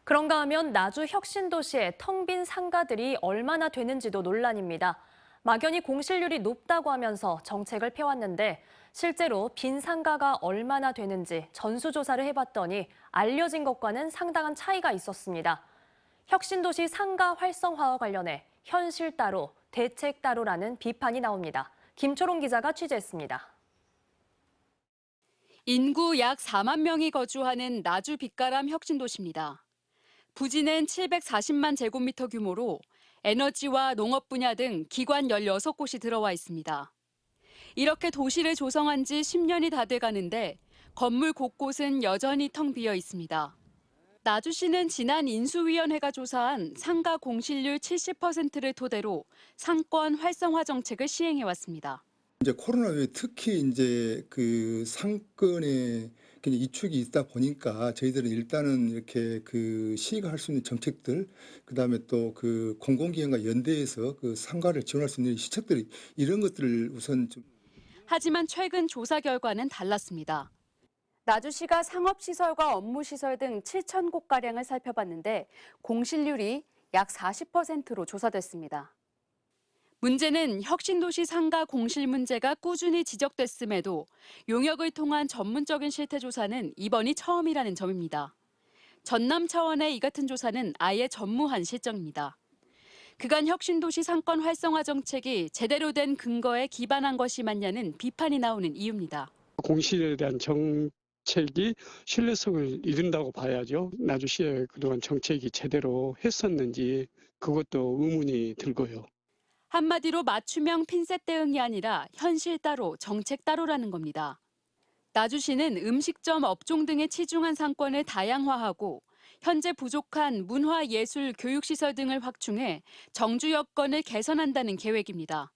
그런가 하면 나주 혁신도시의 텅 빈 상가들이 얼마나 되는지도 논란입니다. 막연히 공실률이 높다고 하면서 정책을 펴왔는데 실제로 빈 상가가 얼마나 되는지 전수조사를 해봤더니 알려진 것과는 상당한 차이가 있었습니다. 혁신도시 상가 활성화와 관련해 현실 따로, 대책 따로라는 비판이 나옵니다. 김초롱 기자가 취재했습니다. 인구 약 4만 명이 거주하는 나주 빛가람 혁신도시입니다. 부지는 740만 제곱미터 규모로 에너지와 농업 분야 등 기관 16곳이 들어와 있습니다. 이렇게 도시를 조성한 지 10년이 다 돼가는데 건물 곳곳은 여전히 텅 비어 있습니다. 나주시는 지난 인수위원회가 조사한 상가 공실률 70%를 토대로 상권 활성화 정책을 시행해왔습니다. 이제 코로나 후에 특히 이제 그 상권에 그냥 이축이 있다 보니까 저희들은 일단은 이렇게 그 시가 할 수 있는 정책들, 그다음에 또 그 공공기관과 연대해서 그 상가를 지원할 수 있는 시책들 이런 것들을 우선 좀. 하지만 최근 조사 결과는 달랐습니다. 나주시가 상업시설과 업무시설 등 7천 곳가량을 살펴봤는데 공실률이 약 40%로 조사됐습니다. 문제는 혁신도시 상가 공실 문제가 꾸준히 지적됐음에도 용역을 통한 전문적인 실태조사는 이번이 처음이라는 점입니다. 전남 차원의 이 같은 조사는 아예 전무한 실정입니다. 그간 혁신도시 상권 활성화 정책이 제대로 된 근거에 기반한 것이 맞냐는 비판이 나오는 이유입니다. 공실에 대한 정책이 신뢰성을 잃는다고 봐야죠. 나주시의 그동안 정책이 제대로 했었는지 그것도 의문이 들고요. 한마디로 맞춤형 핀셋 대응이 아니라 현실 따로 정책 따로라는 겁니다. 나주시는 음식점, 업종 등에 치중한 상권을 다양화하고 현재 부족한 문화, 예술, 교육시설 등을 확충해 정주 여건을 개선한다는 계획입니다.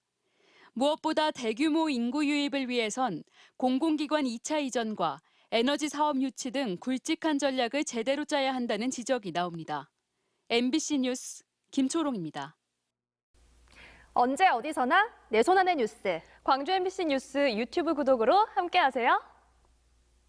무엇보다 대규모 인구 유입을 위해선 공공기관 2차 이전과 에너지 사업 유치 등 굵직한 전략을 제대로 짜야 한다는 지적이 나옵니다. MBC 뉴스 김초롱입니다. 언제 어디서나 내 손 안의 뉴스. 광주 MBC 뉴스 유튜브 구독으로 함께하세요.